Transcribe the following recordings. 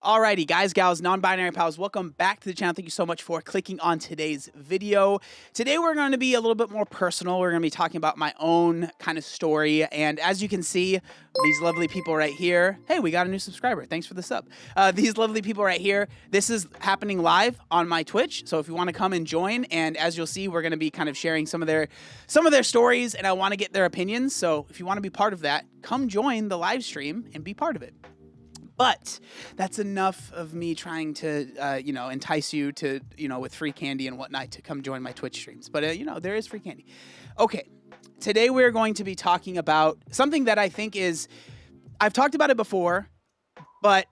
Alrighty, guys, gals, non-binary pals, welcome back to the channel. Thank you so much for clicking on today's video. Today we're going to be a little bit more personal. We're going to be talking about my own kind of story. And as you can see, these lovely people right here. Hey, we got a new subscriber. Thanks for the sub. These lovely people right here. This is happening live on my Twitch. So if you want to come and join, and as you'll see, we're going to be kind of sharing some of their stories, and I want to get their opinions. So if you want to be part of that, come join the live stream and be part of it. But that's enough of me trying to, entice you to, with free candy and whatnot to come join my Twitch streams. But, there is free candy. Okay, today we're going to be talking about something that I think I've talked about it before, but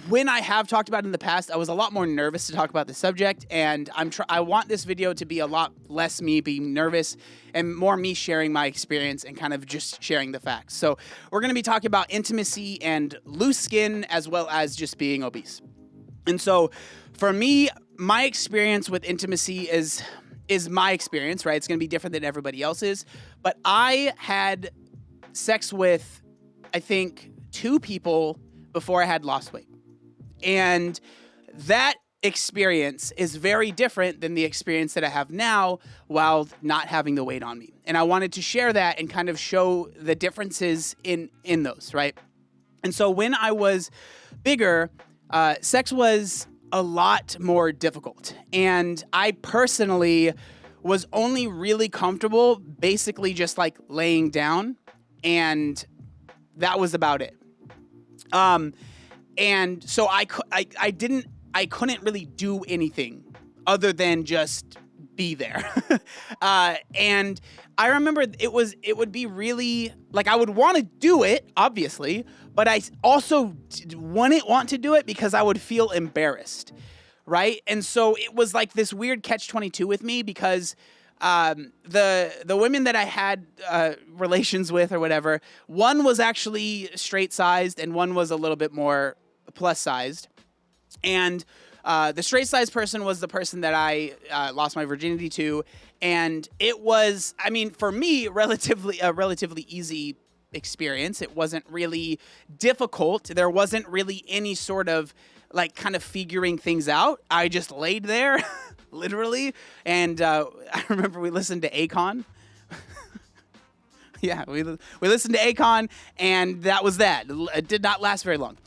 when I have talked about it in the past, I was a lot more nervous to talk about the subject, and I want this video to be a lot less me being nervous and more me sharing my experience and kind of just sharing the facts. So we're going to be talking about intimacy and loose skin as well as just being obese. And so for me, my experience with intimacy is my experience, right? It's going to be different than everybody else's, but I had sex with, I think, 2 people before I had lost weight. And that experience is very different than the experience that I have now while not having the weight on me. And I wanted to share that and kind of show the differences in those, right? And so when I was bigger, sex was a lot more difficult. And I personally was only really comfortable basically just like laying down, and that was about it. And so I couldn't really do anything other than just be there. And I remember it would be really, like, I would want to do it, obviously, but I also wouldn't want to do it because I would feel embarrassed, right? And so it was like this weird catch-22 with me because the women that I had relations with or whatever, one was actually straight-sized and one was a little bit more plus-sized. And the straight-sized person was the person that I lost my virginity to, and it was, I mean, for me, a relatively easy experience. It wasn't really difficult. There wasn't really any sort of like kind of figuring things out. I just laid there, literally, and I remember we listened to Akon. Yeah, we listened to Akon, and that was that. It did not last very long.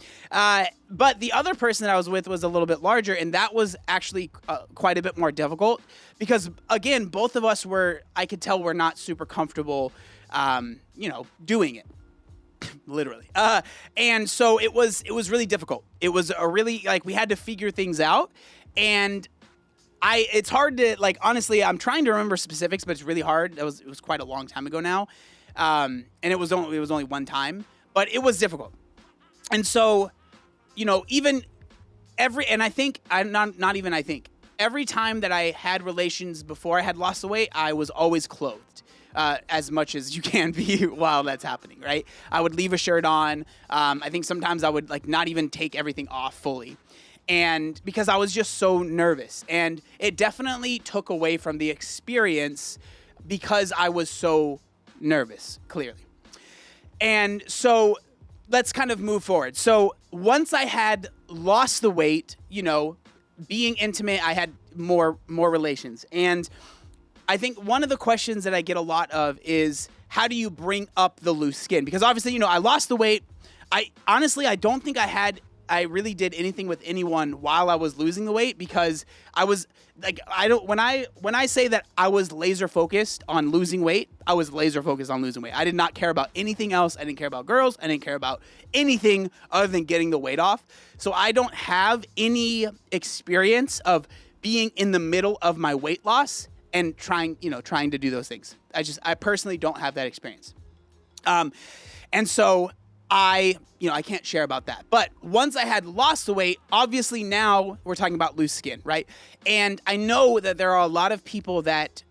But the other person that I was with was a little bit larger, and that was actually quite a bit more difficult because, again, both of us I could tell we're not super comfortable, doing it. Literally. And so it was really difficult. It was a really, like, we had to figure things out, and it's hard to, like, honestly, I'm trying to remember specifics, but it's really hard. It was quite a long time ago now. And it was only one time, but it was difficult. And so, every time that I had relations before I had lost the weight, I was always clothed, as much as you can be while that's happening, right? I would leave a shirt on. I think sometimes I would like not even take everything off fully. And because I was just so nervous, and it definitely took away from the experience because I was so nervous, clearly. And so let's kind of move forward. So once I had lost the weight, being intimate, I had more relations. And I think one of the questions that I get a lot of is, how do you bring up the loose skin? Because obviously, I lost the weight. I don't think I really did anything with anyone while I was losing the weight, because I was like, when I say that I was laser focused on losing weight, I was laser focused on losing weight. I did not care about anything else. I didn't care about girls. I didn't care about anything other than getting the weight off. So I don't have any experience of being in the middle of my weight loss and trying to do those things. I personally don't have that experience. And so I can't share about that. But once I had lost the weight, obviously now we're talking about loose skin, right? And I know that there are a lot of people that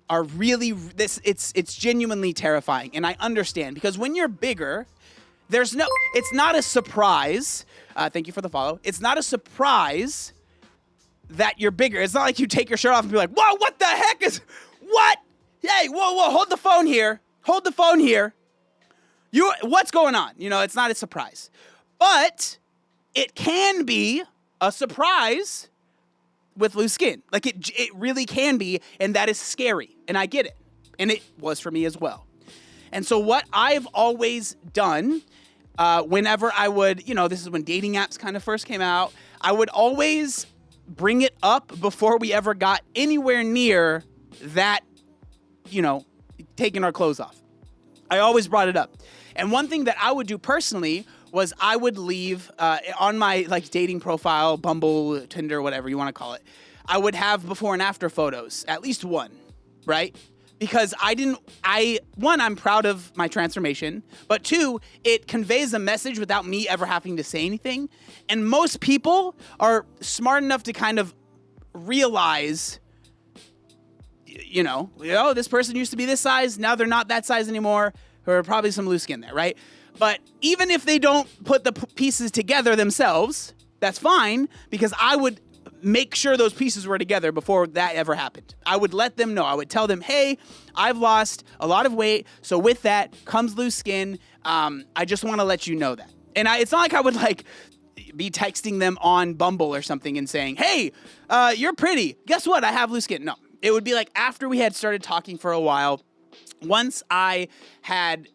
are really, it's genuinely terrifying. And I understand, because when you're bigger, it's not a surprise. Thank you for the follow. It's not a surprise that you're bigger. It's not like you take your shirt off and be like, whoa, what the heck what? Hey, whoa, hold the phone here. What's going on? It's not a surprise. But it can be a surprise with loose skin. Like it really can be, and that is scary, and I get it. And it was for me as well. And so what I've always done, whenever I would, this is when dating apps kind of first came out, I would always bring it up before we ever got anywhere near that, taking our clothes off. I always brought it up. And one thing that I would do personally was I would leave on my dating profile, Bumble, Tinder, whatever you want to call it, I would have before and after photos, at least one, right? Because one, I'm proud of my transformation, but two, it conveys a message without me ever having to say anything. And most people are smart enough to kind of realize, this person used to be this size, now they're not that size anymore, or probably some loose skin there, right? But even if they don't put the pieces together themselves, that's fine, because I would make sure those pieces were together before that ever happened. I would let them know. I would tell them, hey, I've lost a lot of weight, so with that comes loose skin. I just want to let you know that. And it's not like I would be texting them on Bumble or something and saying, hey, you're pretty. Guess what? I have loose skin. No. It would be after we had started talking for a while, once I had,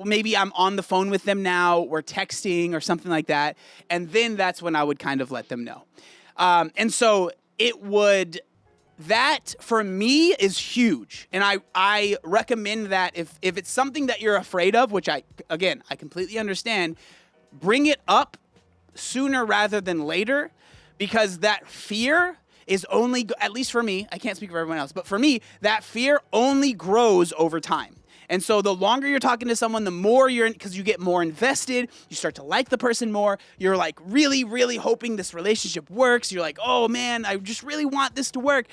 maybe I'm on the phone with them now, we're texting or something like that, and then that's when I would kind of let them know. And so that for me is huge. And I recommend that if it's something that you're afraid of, which I completely understand, bring it up sooner rather than later, because that fear is only, at least for me, I can't speak for everyone else, but for me, that fear only grows over time. And so the longer you're talking to someone, the more because you get more invested, you start to like the person more, you're really, really hoping this relationship works. You're like, oh man, I just really want this to work.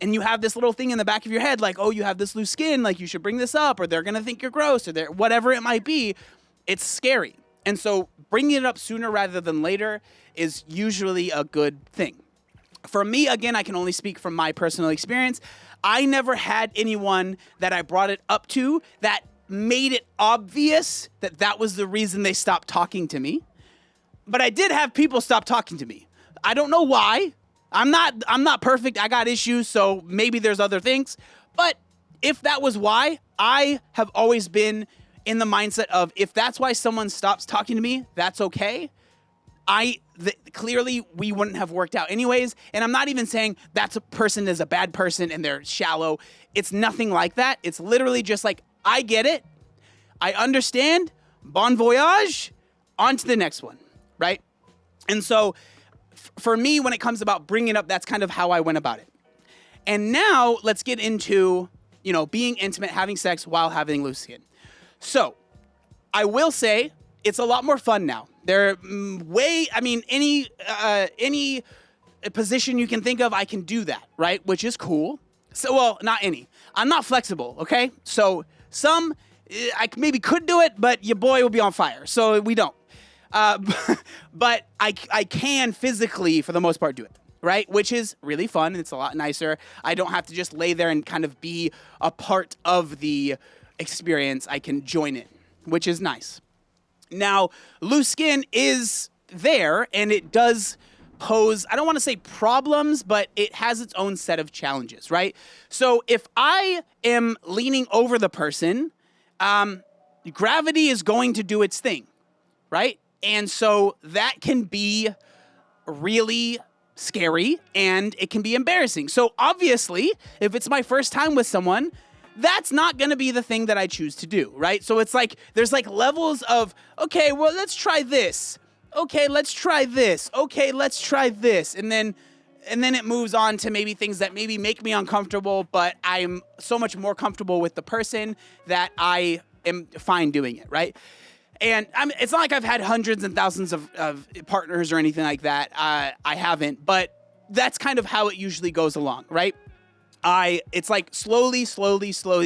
And you have this little thing in the back of your head, oh, you have this loose skin, you should bring this up, or they're going to think you're gross, or whatever it might be. It's scary. And so bringing it up sooner rather than later is usually a good thing. For me, again, I can only speak from my personal experience. I never had anyone that I brought it up to that made it obvious that was the reason they stopped talking to me. But I did have people stop talking to me. I don't know why. I'm not perfect. I got issues, so maybe there's other things. But if that was why, I have always been in the mindset of, if that's why someone stops talking to me, that's okay. Clearly we wouldn't have worked out anyways. And I'm not even saying that person is a bad person and they're shallow. It's nothing like that. It's literally just I get it. I understand. Bon voyage. On to the next one. Right? And so for me, when it comes about bringing up, that's kind of how I went about it. And now let's get into, being intimate, having sex while having loose skin. So I will say it's a lot more fun now. Any position you can think of, I can do that, right? Which is cool. So, well, not any. I'm not flexible, okay? So I maybe could do it, but your boy will be on fire. So we don't. But I can physically, for the most part, do it, right? Which is really fun, and it's a lot nicer. I don't have to just lay there and kind of be a part of the experience. I can join it, which is nice. Now, loose skin is there, and it does pose, I don't want to say problems, but it has its own set of challenges, right? So if I am leaning over the person, gravity is going to do its thing, right? And so that can be really scary, and it can be embarrassing. So obviously, if it's my first time with someone, that's not going to be the thing that I choose to do, right? So it's there's levels of, okay, well, let's try this. Okay, let's try this. Okay, let's try this. And then it moves on to maybe things that maybe make me uncomfortable, but I'm so much more comfortable with the person that I am fine doing it, right? And it's not like I've had hundreds and thousands of partners or anything like that. I haven't, but that's kind of how it usually goes along, right? It's slowly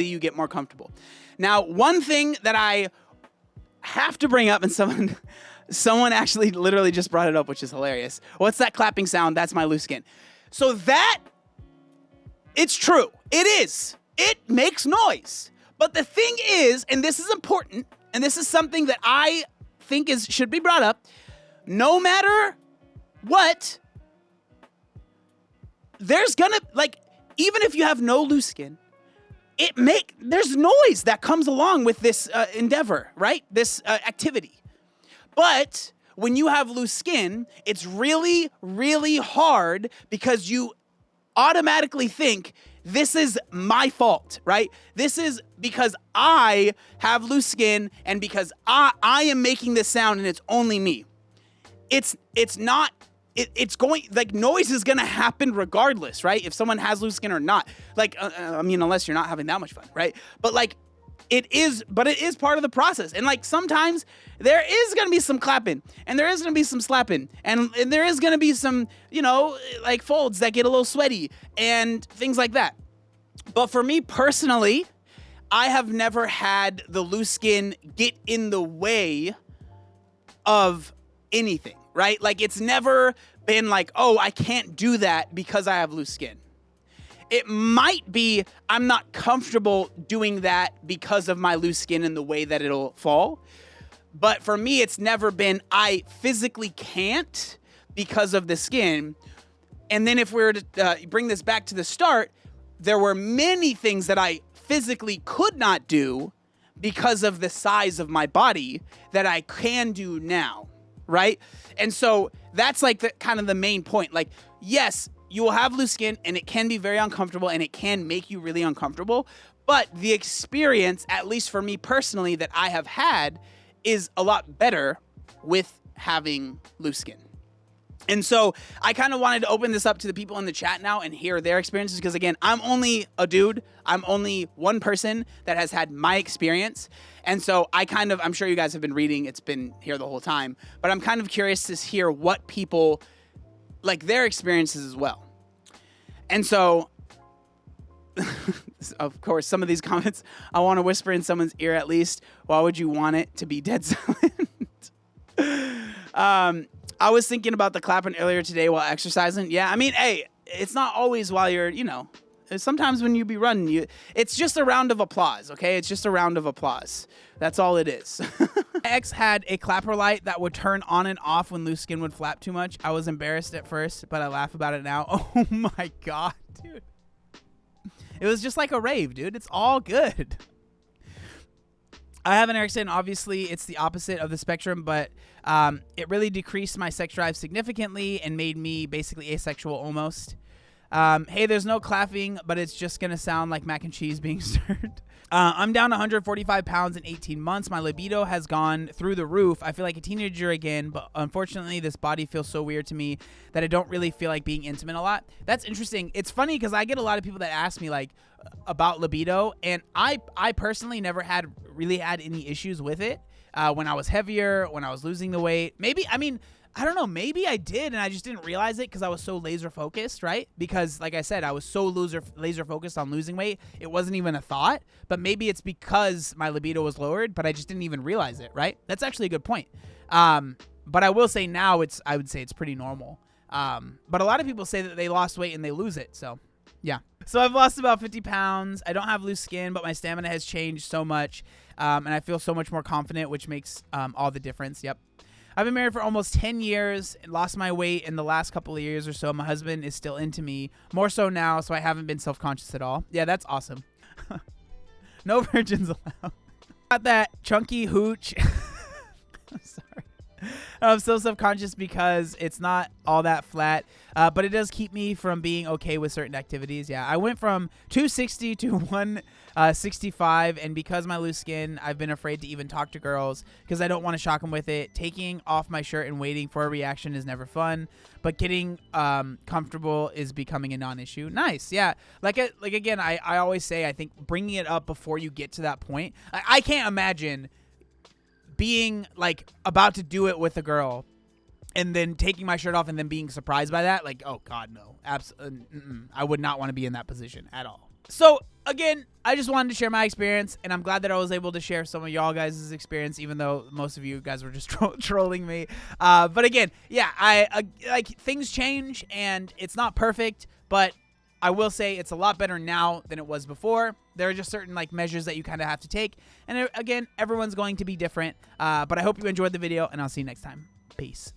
you get more comfortable. Now, one thing that I have to bring up, and someone actually literally just brought it up, which is hilarious. What's that clapping sound? That's my loose skin. So it's true. It is. It makes noise. But the thing is, and this is important, and this is something that I think should be brought up, no matter What? There's gonna, like, even if you have no loose skin, there's noise that comes along with this endeavor, right? This activity. But when you have loose skin, it's really, really hard because you automatically think, this is my fault, right? This is because I have loose skin and because I am making this sound and it's only me. It's not, it's going, like, noise is going to happen regardless, right? If someone has loose skin or not. Like, I mean, unless you're not having that much fun, right? But like, it is part of the process. And like, sometimes there is going to be some clapping and there is going to be some slapping and there is going to be some, you know, like folds that get a little sweaty and things like that. But for me personally, I have never had the loose skin get in the way of anything, right? Like, it's never been like, oh, I can't do that because I have loose skin. It might be I'm not comfortable doing that because of my loose skin and the way that it'll fall. But for me, it's never been I physically can't because of the skin. And then if we were to bring this back to the start, there were many things that I physically could not do because of the size of my body that I can do now, right? And so that's like the kind of the main point. Like, yes, you will have loose skin and it can be very uncomfortable and it can make you really uncomfortable. But the experience, at least for me personally, that I have had is a lot better with having loose skin. And so I kind of wanted to open this up to the people in the chat now and hear their experiences because, again, I'm only a dude. I'm only one person that has had my experience. And so I'm sure you guys have been reading. It's been here the whole time. But I'm kind of curious to hear what people, like, their experiences as well. And so, of course, some of these comments, I want to whisper in someone's ear at least. Why would you want it to be dead silent? I was thinking about the clapping earlier today while exercising. Yeah, I mean, hey, it's not always while you're, you know, sometimes when you be running, it's just a round of applause, okay? It's just a round of applause. That's all it is. My ex had a clapper light that would turn on and off when loose skin would flap too much. I was embarrassed at first, but I laugh about it now. Oh my God, dude. It was just like a rave, dude. It's all good. I have an erection. Obviously, it's the opposite of the spectrum, but it really decreased my sex drive significantly and made me basically asexual almost. Hey, there's no clapping, but it's just going to sound like mac and cheese being stirred. I'm down 145 pounds in 18 months. My libido has gone through the roof. I feel like a teenager again, but unfortunately, this body feels so weird to me that I don't really feel like being intimate a lot. That's interesting. It's funny because I get a lot of people that ask me like about libido, and I personally never really had any issues with it when I was heavier, when I was losing the weight. Maybe, I mean, I don't know, maybe I did and I just didn't realize it because I was so laser focused, right? Because like I said, I was so laser focused on losing weight, it wasn't even a thought. But maybe it's because my libido was lowered, but I just didn't even realize it, right? That's actually a good point. But I will say now I would say it's pretty normal. But a lot of people say that they lost weight and they lose it, so yeah. So I've lost about 50 pounds. I don't have loose skin, but my stamina has changed so much. And I feel so much more confident, which makes all the difference. Yep. I've been married for almost 10 years and lost my weight in the last couple of years or so. My husband is still into me, more so now, so I haven't been self-conscious at all. Yeah, that's awesome. No virgins allowed. Got that chunky hooch. I'm sorry. I'm so self-conscious because it's not all that flat, but it does keep me from being okay with certain activities. Yeah, I went from 260 to 165, and because my loose skin, I've been afraid to even talk to girls because I don't want to shock them with it. Taking off my shirt and waiting for a reaction is never fun, but getting comfortable is becoming a non-issue. Nice, yeah. Like again, I always say, I think bringing it up before you get to that point. I can't imagine being like about to do it with a girl and then taking my shirt off and then being surprised by that. Like, oh God, no, absolutely. I would not want to be in that position at all. So again, I just wanted to share my experience, and I'm glad that I was able to share some of y'all guys' experience, even though most of you guys were just trolling me. But again, yeah, I like things change and it's not perfect, but I will say it's a lot better now than it was before. There are just certain like measures that you kind of have to take. And again, everyone's going to be different. But I hope you enjoyed the video, and I'll see you next time. Peace.